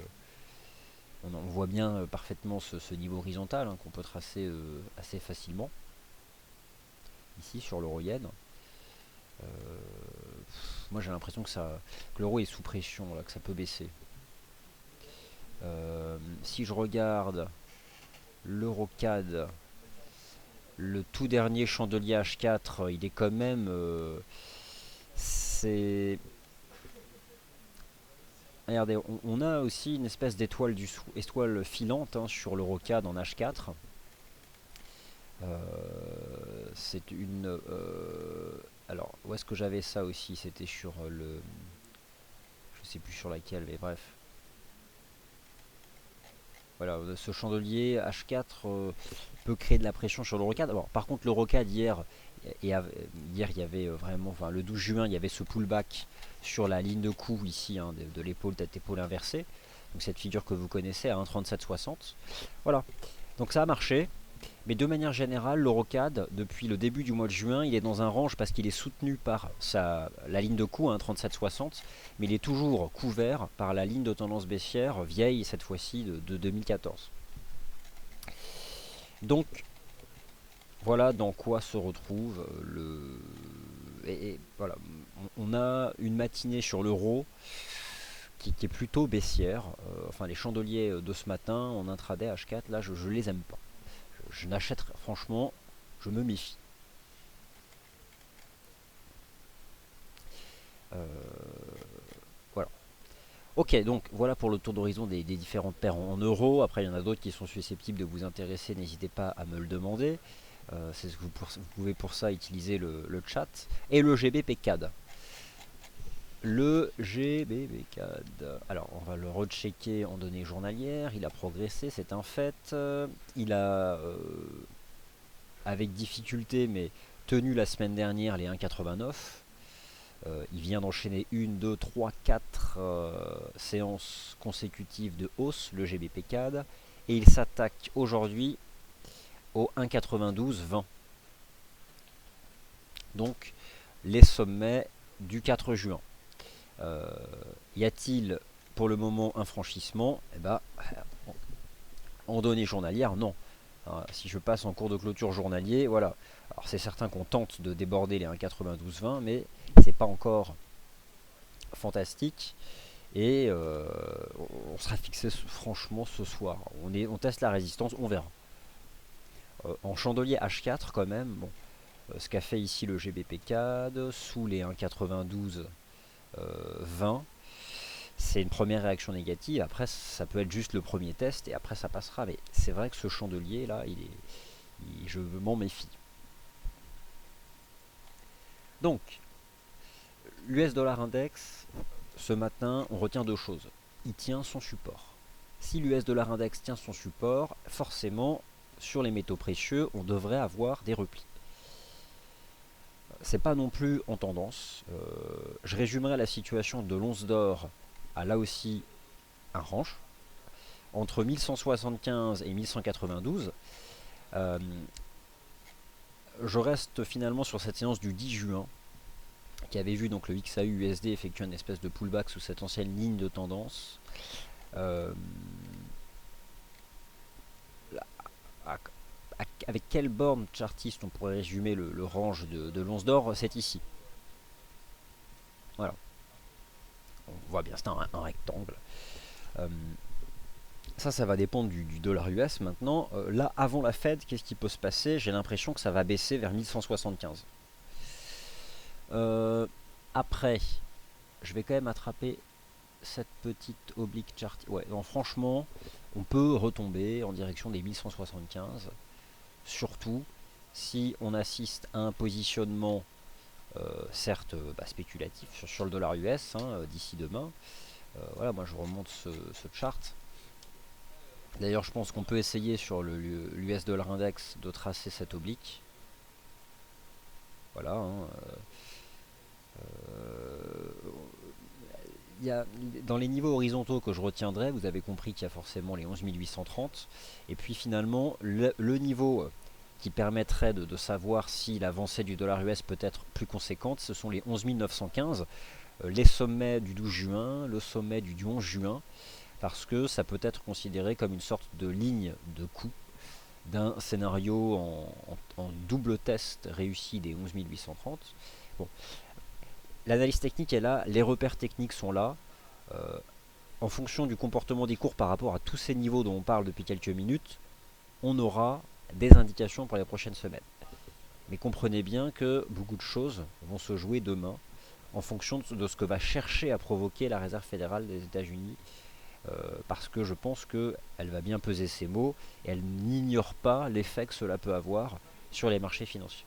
[SPEAKER 1] On voit bien parfaitement ce niveau horizontal, hein, qu'on peut tracer assez facilement. Ici sur l'euro yen. Moi j'ai l'impression que l'euro est sous pression, là, que ça peut baisser. Si je regarde l'euro CAD, le tout dernier chandelier H4, il est quand même. Regardez, on a aussi une espèce d'étoile étoile filante, hein, sur l'euro CAD en H4. C'est une. Alors, où est-ce que j'avais ça aussi? C'était sur le. Je sais plus sur laquelle, mais bref. Voilà, ce chandelier H4 peut créer de la pression sur l'Eurocad. Alors, par contre, l'Eurocad hier, hier il y avait vraiment, enfin, le 12 juin, il y avait ce pullback sur la ligne de coup ici, hein, de l'épaule tête-épaule inversée. Donc cette figure que vous connaissez à 1,3760. Voilà, donc ça a marché. Mais de manière générale, l'Eurocad, depuis le début du mois de juin, il est dans un range parce qu'il est soutenu par la ligne de coup, hein, 37,60, mais il est toujours couvert par la ligne de tendance baissière, vieille cette fois-ci, de 2014. Donc, voilà dans quoi se retrouve le... Et voilà, on a une matinée sur l'euro qui est plutôt baissière. Enfin, les chandeliers de ce matin en intraday H4, là, je les aime pas. Je n'achète, franchement, je me méfie. Voilà. Ok, donc voilà pour le tour d'horizon des différentes paires en euros. Après, il y en a d'autres qui sont susceptibles de vous intéresser. N'hésitez pas à me le demander. C'est ce que vous pouvez pour ça utiliser le chat. Et le GBP CAD. Le GBP CAD. Alors, on va le rechecker en données journalières. Il a progressé, c'est un fait. Il a, avec difficulté, mais tenu la semaine dernière les 1,89. Il vient d'enchaîner 1, 2, 3, 4 séances consécutives de hausse, le GBP CAD. Et il s'attaque aujourd'hui au 1,92,20. Donc, les sommets du 4 juin. Y a-t-il pour le moment un franchissement? Eh ben, en données journalières, non. Si je passe en cours de clôture journalier, voilà. Alors c'est certain qu'on tente de déborder les 1,92,20, mais c'est pas encore fantastique. Et on sera fixé franchement ce soir. On teste la résistance, on verra. En chandelier H4 quand même, bon, ce qu'a fait ici le GBP CAD sous les 1,92,20. C'est une première réaction négative. Après, ça peut être juste le premier test et après ça passera. Mais c'est vrai que ce chandelier là, je m'en méfie. Donc, l'US dollar index, ce matin, on retient deux choses. Il tient son support. Si l'US dollar index tient son support, forcément, sur les métaux précieux, on devrait avoir des replis. C'est pas non plus en tendance. Je résumerai la situation de l'once d'or a là aussi un range entre 1175 et 1192. Euh, je reste finalement sur cette séance du 10 juin qui avait vu donc le XAU USD effectuer une espèce de pullback sous cette ancienne ligne de tendance. Euh, avec quelle borne chartiste on pourrait résumer le range de l'once d'or? C'est ici. Voilà. On voit bien, c'est un rectangle. Euh, ça va dépendre du dollar US maintenant. Là, avant la Fed, qu'est-ce qui peut se passer? J'ai l'impression que ça va baisser vers 1175. Après, je vais quand même attraper cette petite oblique chart. Ouais, non, franchement, on peut retomber en direction des 1175. Surtout si on assiste à un positionnement certes spéculatif sur le dollar US d'ici demain. Voilà, moi je remonte ce chart. D'ailleurs, je pense qu'on peut essayer sur l'US dollar index de tracer cette oblique. Voilà. Dans les niveaux horizontaux que je retiendrai, vous avez compris qu'il y a forcément les 11 830. Et puis finalement, le niveau qui permettrait de savoir si l'avancée du dollar US peut être plus conséquente, ce sont les 11 915, les sommets du 12 juin, le sommet du 11 juin, parce que ça peut être considéré comme une sorte de ligne de coup d'un scénario en double test réussi des 11 830. Bon. L'analyse technique est là, les repères techniques sont là. En fonction du comportement des cours par rapport à tous ces niveaux dont on parle depuis quelques minutes, on aura des indications pour les prochaines semaines. Mais comprenez bien que beaucoup de choses vont se jouer demain en fonction de ce que va chercher à provoquer la Réserve fédérale des États-Unis, parce que je pense qu'elle va bien peser ses mots et elle n'ignore pas l'effet que cela peut avoir sur les marchés financiers.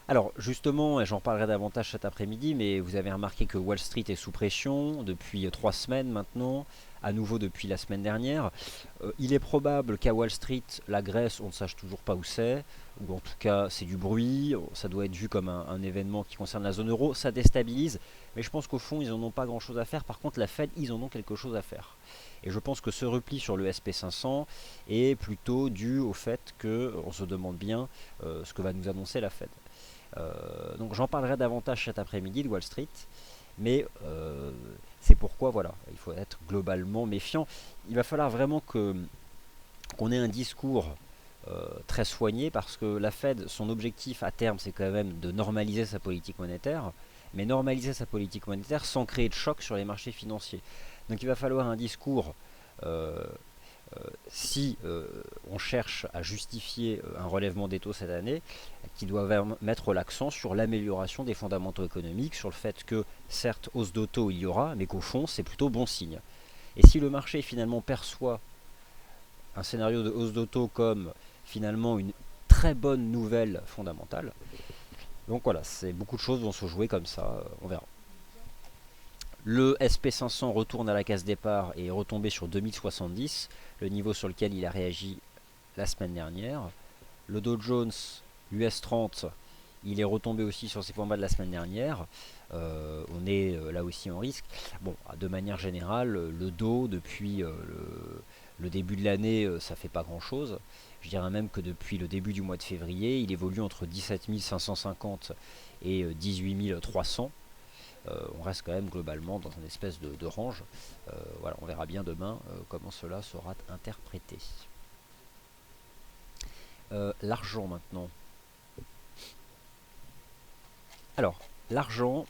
[SPEAKER 1] Alors justement, et j'en parlerai davantage cet après-midi, mais vous avez remarqué que Wall Street est sous pression depuis 3 semaines maintenant, à nouveau depuis la semaine dernière. Il est probable qu'à Wall Street, la Grèce, on ne sache toujours pas où c'est, ou en tout cas c'est du bruit, ça doit être vu comme un événement qui concerne la zone euro, ça déstabilise, mais je pense qu'au fond ils n'en ont pas grand-chose à faire. Par contre la Fed, ils en ont quelque chose à faire. Et je pense que ce repli sur le SP500 est plutôt dû au fait qu'on se demande bien ce que va nous annoncer la Fed. Donc j'en parlerai davantage cet après-midi de Wall Street, mais c'est pourquoi voilà, il faut être globalement méfiant. Il va falloir vraiment qu'on ait un discours très soigné, parce que la Fed, son objectif à terme, c'est quand même de normaliser sa politique monétaire, mais normaliser sa politique monétaire sans créer de choc sur les marchés financiers. Donc il va falloir un discours si on cherche à justifier un relèvement des taux cette année, qui doit mettre l'accent sur l'amélioration des fondamentaux économiques, sur le fait que certes hausse de taux il y aura, mais qu'au fond c'est plutôt bon signe. Et si le marché finalement perçoit un scénario de hausse de taux comme finalement une très bonne nouvelle fondamentale, donc voilà, beaucoup de choses vont se jouer comme ça, on verra. Le SP500 retourne à la case départ et est retombé sur 2070, le niveau sur lequel il a réagi la semaine dernière. Le Dow Jones US 30, il est retombé aussi sur ses points bas de la semaine dernière. On est là aussi en risque. Bon, de manière générale, le Dow, depuis le début de l'année, ça fait pas grand chose. Je dirais même que depuis le début du mois de février, il évolue entre 17 550 et 18 300. On reste quand même globalement dans une espèce de range. Voilà, on verra bien demain comment cela sera interprété. L'argent maintenant. Alors, l'argent,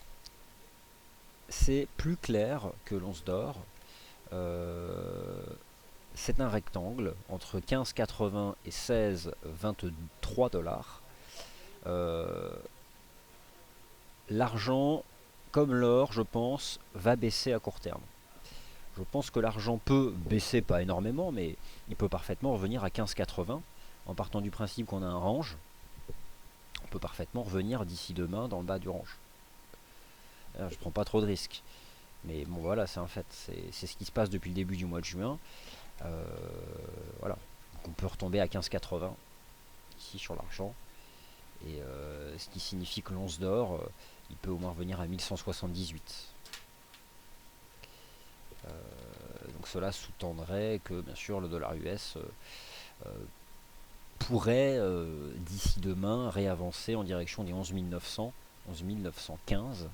[SPEAKER 1] c'est plus clair que l'once d'or. C'est un rectangle entre 15,80 et 16,23 dollars. L'argent, comme l'or, je pense, va baisser à court terme. Je pense que l'argent peut baisser, pas énormément, mais il peut parfaitement revenir à 15,80 en partant du principe qu'on a un range. On peut parfaitement revenir d'ici demain dans le bas du range. Alors, je ne prends pas trop de risques. Mais bon voilà, c'est un fait. C'est ce qui se passe depuis le début du mois de juin. Voilà. Donc on peut retomber à 15,80 ici sur l'argent. Et ce qui signifie que l'once d'or, il peut au moins revenir à 1178. Donc cela sous-tendrait que bien sûr le dollar US pourrait d'ici demain réavancer en direction des 11 900, 11 915.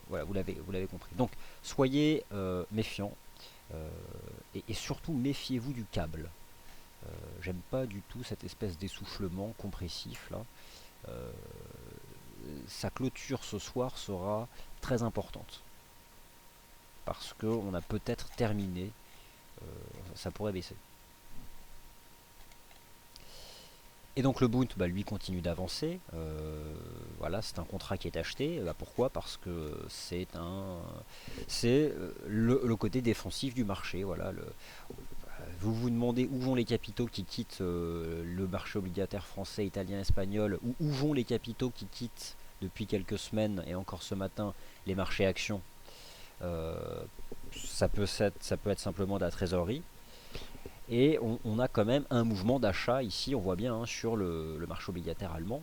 [SPEAKER 1] Voilà, vous l'avez compris. Donc soyez méfiants et surtout méfiez-vous du câble. J'aime pas du tout cette espèce d'essoufflement compressif là. Sa clôture ce soir sera très importante parce qu'on a peut-être terminé, ça pourrait baisser. Et donc le Bund, lui, continue d'avancer. Voilà, c'est un contrat qui est acheté. Pourquoi? Parce que c'est le côté défensif du marché. Voilà, vous vous demandez où vont les capitaux qui quittent le marché obligataire français, italien, espagnol, ou où vont les capitaux qui quittent depuis quelques semaines et encore ce matin les marchés actions. Ça peut être simplement de la trésorerie. Et on a quand même un mouvement d'achat ici, on voit bien sur le marché obligataire allemand.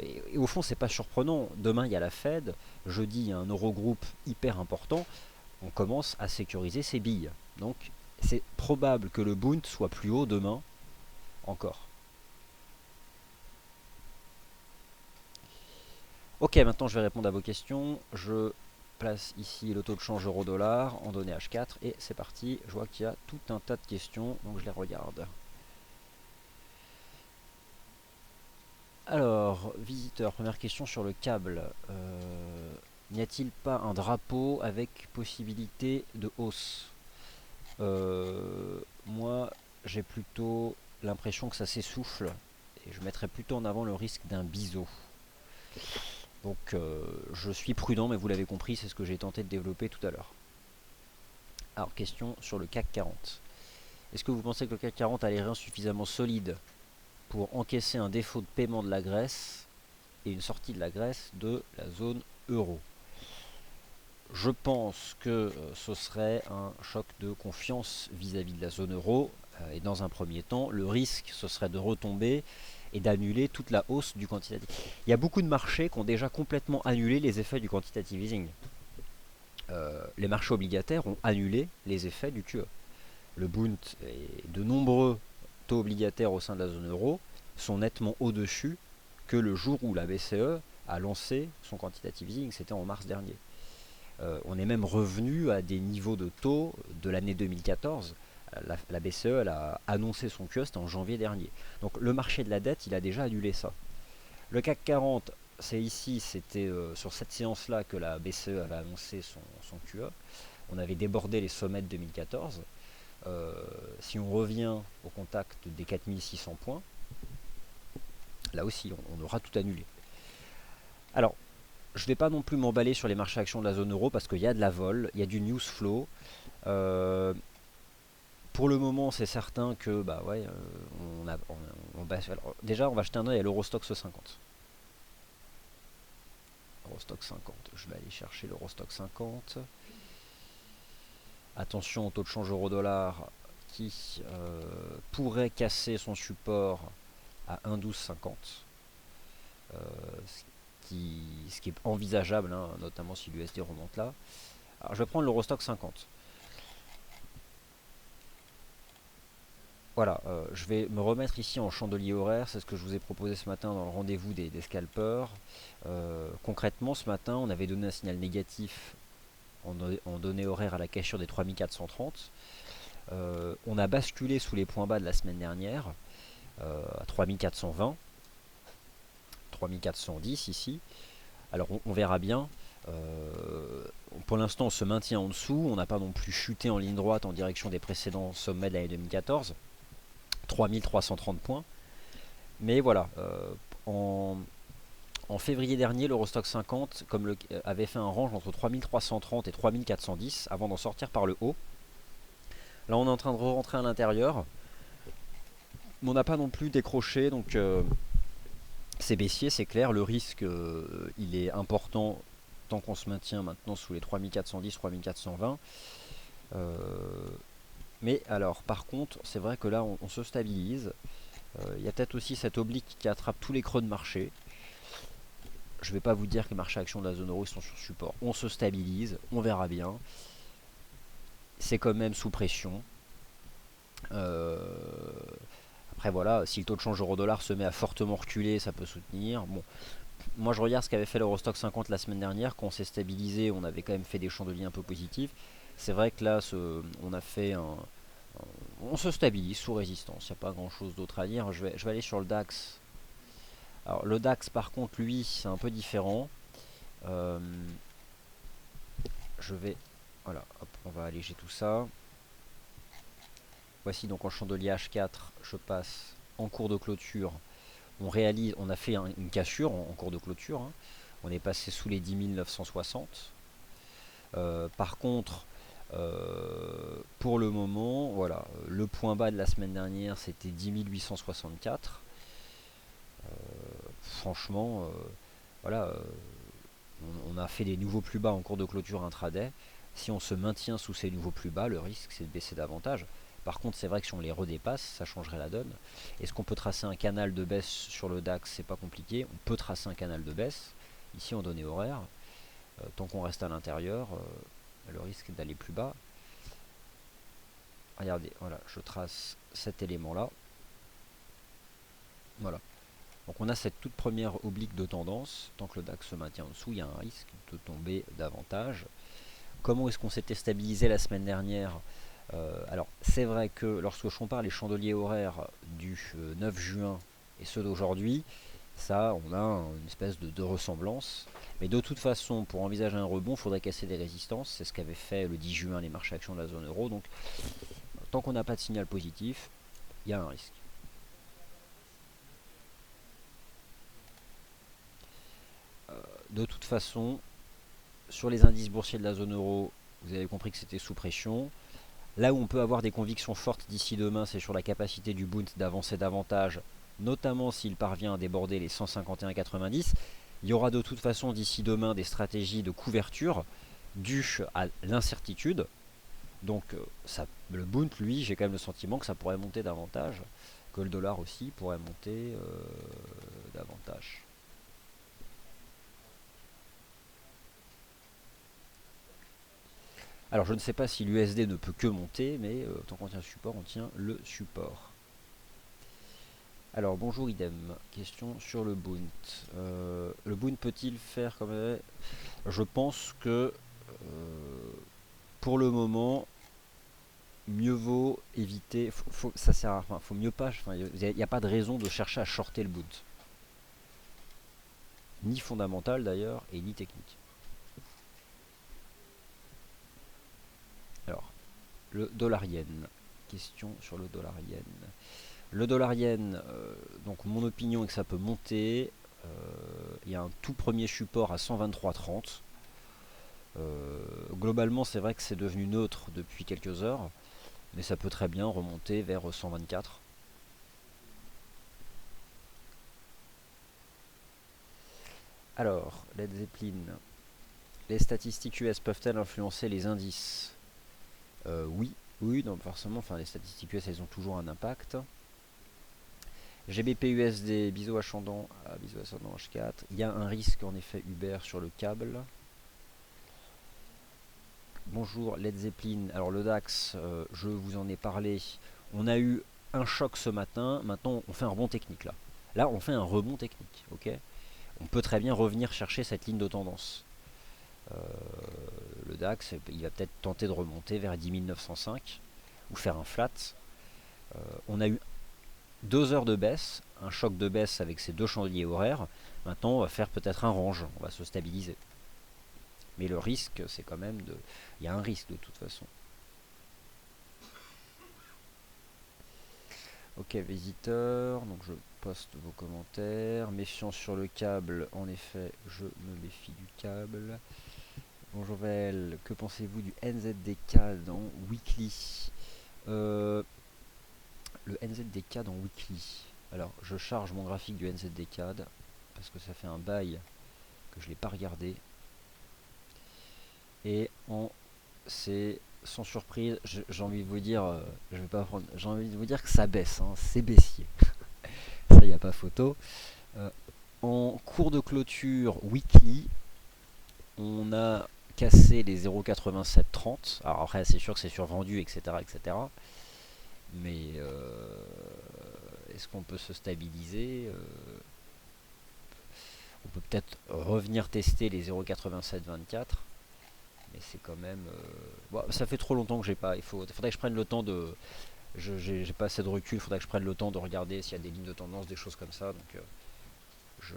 [SPEAKER 1] Et au fond, c'est pas surprenant. Demain, il y a la Fed. Jeudi, il y a un Eurogroupe hyper important. On commence à sécuriser ses billes. Donc, c'est probable que le Bund soit plus haut demain encore. Ok, maintenant je vais répondre à vos questions. Je place ici le taux de change euro-dollar en données H4 et c'est parti. Je vois qu'il y a tout un tas de questions, donc je les regarde. Alors, visiteur, première question sur le câble. N'y a-t-il pas un drapeau avec possibilité de hausse? Moi, j'ai plutôt l'impression que ça s'essouffle et je mettrais plutôt en avant le risque d'un biseau. Donc je suis prudent, mais vous l'avez compris, c'est ce que j'ai tenté de développer tout à l'heure. Alors, question sur le CAC 40. Est-ce que vous pensez que le CAC 40 a les reins suffisamment solides pour encaisser un défaut de paiement de la Grèce et une sortie de la Grèce de la zone euro? Je pense que ce serait un choc de confiance vis-à-vis de la zone euro. Et dans un premier temps, le risque, ce serait de retomber et d'annuler toute la hausse du quantitative. Il y a beaucoup de marchés qui ont déjà complètement annulé les effets du quantitative easing. Les marchés obligataires ont annulé les effets du QE. Le Bund et de nombreux taux obligataires au sein de la zone euro sont nettement au-dessus que le jour où la BCE a lancé son quantitative easing, c'était en mars dernier. On est même revenu à des niveaux de taux de l'année 2014. La BCE elle a annoncé son QE, c'était en janvier dernier. Donc le marché de la dette, il a déjà annulé ça. Le CAC 40, c'est ici, c'était sur cette séance-là que la BCE avait annoncé son QE. On avait débordé les sommets de 2014. Si on revient au contact des 4600 points, là aussi, on aura tout annulé. Alors, je ne vais pas non plus m'emballer sur les marchés actions de la zone euro parce qu'il y a de la vol, il y a du news flow. Pour le moment, c'est certain que on baisse. Alors, déjà, on va jeter un œil à l'Eurostoxx 50. Eurostoxx 50. Je vais aller chercher l'Eurostoxx 50. Attention au taux de change euro-dollar qui pourrait casser son support à 1,1250. Ce qui est envisageable, hein, notamment si l'USD remonte là. Alors je vais prendre l'Eurostoxx 50. Voilà, je vais me remettre ici en chandelier horaire, c'est ce que je vous ai proposé ce matin dans le rendez-vous des scalpers. Concrètement, ce matin, on avait donné un signal négatif en données horaires à la cassure des 3430. On a basculé sous les points bas de la semaine dernière, à 3420, 3410 ici. Alors on verra bien. Pour l'instant, on se maintient en dessous. On n'a pas non plus chuté en ligne droite en direction des précédents sommets de l'année 2014. 3330 points. Mais voilà, en février dernier, l'Eurostoxx 50 avait fait un range entre 3330 et 3410 avant d'en sortir par le haut. Là, on est en train de rentrer à l'intérieur. Mais on n'a pas non plus décroché, donc c'est baissier, c'est clair. Le risque, il est important tant qu'on se maintient maintenant sous les 3410, 3420. Mais alors, par contre, c'est vrai que là, on se stabilise. Il y a peut-être aussi cette oblique qui attrape tous les creux de marché. je vais pas vous dire que les marchés actions de la zone euro sont sur support. On se stabilise, on verra bien. C'est quand même sous pression. Après voilà, si le taux de change euro-dollar se met à fortement reculer, ça peut soutenir. Bon, moi je regarde ce qu'avait fait l'Eurostock 50 la semaine dernière, quand on s'est stabilisé, on avait quand même fait des chandeliers un peu positifs. C'est vrai que là, on a fait on se stabilise sous résistance, il n'y a pas grand chose d'autre à dire. Je vais aller sur le DAX. Alors le DAX par contre, lui, c'est un peu différent. Euh, je vais, voilà, hop, on va alléger tout ça. Voici donc en chandelier H4, je passe en cours de clôture. On a fait une cassure en cours de clôture, hein. On est passé sous les 10 960. Par contre, pour le moment, voilà, le point bas de la semaine dernière c'était 10 864. Franchement, voilà, on a fait des nouveaux plus bas en cours de clôture intraday. Si on se maintient sous ces nouveaux plus bas, le risque c'est de baisser davantage. Par contre, c'est vrai que si on les redépasse, ça changerait la donne. Est-ce qu'on peut tracer un canal de baisse sur le DAX? C'est pas compliqué. On peut tracer un canal de baisse, ici en données horaires. Tant qu'on reste à l'intérieur, le risque est d'aller plus bas. Regardez, voilà, je trace cet élément-là. Voilà. Donc on a cette toute première oblique de tendance. Tant que le DAX se maintient en dessous, il y a un risque de tomber davantage. Comment est-ce qu'on s'était stabilisé la semaine dernière? Alors c'est vrai que lorsque je compare les chandeliers horaires du 9 juin et ceux d'aujourd'hui, ça on a une espèce de ressemblance. Mais de toute façon, pour envisager un rebond, il faudrait casser des résistances. C'est ce qu'avaient fait le 10 juin les marchés actions de la zone euro. Donc tant qu'on n'a pas de signal positif, il y a un risque. De toute façon, sur les indices boursiers de la zone euro, vous avez compris que c'était sous pression. Là où on peut avoir des convictions fortes d'ici demain, c'est sur la capacité du Bund d'avancer davantage, notamment s'il parvient à déborder les 151,90. Il y aura de toute façon d'ici demain des stratégies de couverture dues à l'incertitude. Donc le Bund, lui, j'ai quand même le sentiment que ça pourrait monter davantage, que le dollar aussi pourrait monter davantage. Alors je ne sais pas si l'USD ne peut que monter, mais tant qu'on tient le support, on tient le support. Alors bonjour idem, question sur le Bund. Le Bund peut-il faire comme... Je pense que pour le moment, mieux vaut éviter... ça sert à, faut mieux pas... Il n'y a pas de raison de chercher à shorter le Bund. Ni fondamental d'ailleurs, et ni technique. Alors, le dollar yen. Question sur le dollar yen. Le dollar yen, donc mon opinion est que ça peut monter. Il y a un tout premier support à 123,30. Globalement, c'est vrai que c'est devenu neutre depuis quelques heures, mais ça peut très bien remonter vers 124. Alors, Led Zeppelin, les statistiques US peuvent-elles influencer les indices? Oui, oui, donc forcément, enfin les statistiques US, elles ont toujours un impact. GBP USD, bisous ascendant, bisous ascendant H4. Il y a un risque en effet Uber sur le câble. Bonjour Led Zeppelin. Alors le DAX, je vous en ai parlé. On a eu un choc ce matin. Maintenant, on fait un rebond technique là. Là, on fait un rebond technique. Ok. On peut très bien revenir chercher cette ligne de tendance. Le DAX, il va peut-être tenter de remonter vers 10 905 ou faire un flat. On a eu 2 heures de baisse, un choc de baisse avec ces deux chandeliers horaires. Maintenant, on va faire peut-être un range, on va se stabiliser. Mais le risque, c'est quand même de... Il y a un risque de toute façon. Ok, visiteurs, donc je poste vos commentaires. Méfiance sur le câble, en effet, je me méfie du câble. Bonjour Vel, que pensez-vous du NZDK dans Weekly? Le NZDK dans Weekly. Alors, je charge mon graphique du NZDK parce que ça fait un bail que je ne l'ai pas regardé. Et c'est sans surprise, j'ai envie de vous dire, je vais pas prendre, j'ai envie de vous dire que ça baisse, hein, c'est baissier. Ça, il n'y a pas photo. En cours de clôture weekly, on a cassé les 0,8730. Alors après, c'est sûr que c'est survendu, etc., etc. Mais est-ce qu'on peut se stabiliser? On peut peut-être revenir tester les 0,8724. Mais c'est quand même... bon, ça fait trop longtemps que j'ai pas... faudrait que je prenne le temps de... J'ai pas assez de recul, il faudrait que je prenne le temps de regarder s'il y a des lignes de tendance, des choses comme ça. Donc je...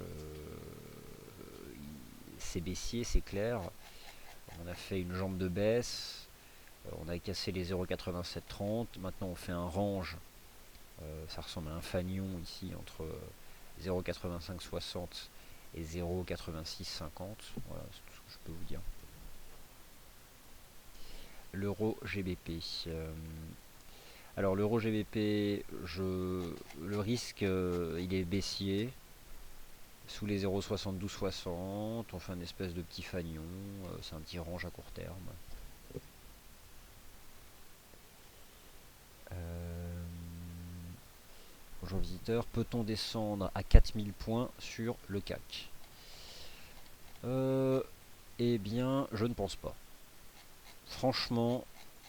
[SPEAKER 1] c'est baissier, c'est clair. On a fait une jambe de baisse. On a cassé les 0,8730. Maintenant on fait un range. Ça ressemble à un fanion ici entre 0,8560 et 0,8650. Voilà, c'est tout ce que je peux vous dire. L'euro GBP. Alors l'euro GBP, le risque il est baissier. Sous les 0,7260, on fait un espèce de petit fanion. C'est un petit range à court terme. Bonjour visiteur, peut-on descendre à 4000 points sur le CAC? Eh bien, je ne pense pas. Franchement,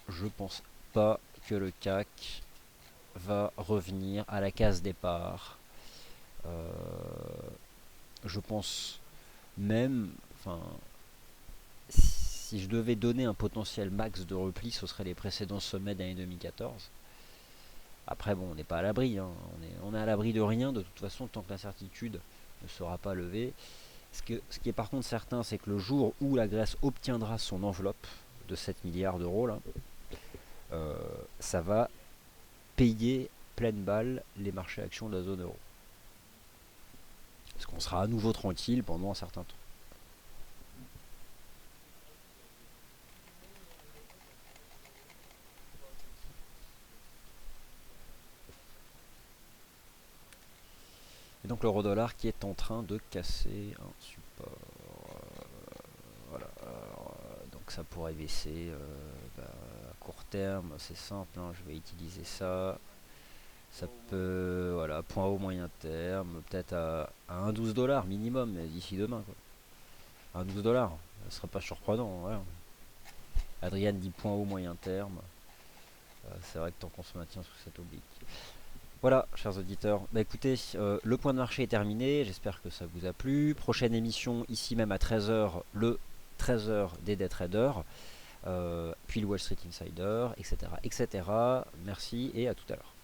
[SPEAKER 1] je pense pas que le CAC va revenir à la case départ. Je pense même, enfin, si je devais donner un potentiel max de repli, ce serait les précédents sommets d'année 2014. Après, bon, on n'est pas à l'abri, hein. On est à l'abri de rien de toute façon tant que l'incertitude ne sera pas levée. Ce qui est par contre certain, c'est que le jour où la Grèce obtiendra son enveloppe de 7 milliards d'euros, là, ça va payer pleine balle les marchés actions de la zone euro. Parce qu'on sera à nouveau tranquille pendant un certain temps. Et donc l'euro dollar qui est en train de casser un support. Voilà. Donc ça pourrait baisser à court terme, c'est simple, hein, je vais utiliser ça. Ça peut, voilà, point haut moyen terme, peut-être à 1,12 $ minimum d'ici demain. Quoi. 1,12 $, ce serait pas surprenant. Voilà. Adriane dit point haut moyen terme. C'est vrai que tant qu'on se maintient sous cette oblique. Voilà, chers auditeurs. Bah écoutez, le point de marché est terminé. J'espère que ça vous a plu. Prochaine émission ici même à 13h, le 13h des Day Traders. Puis le Wall Street Insider, etc., etc. Merci et à tout à l'heure.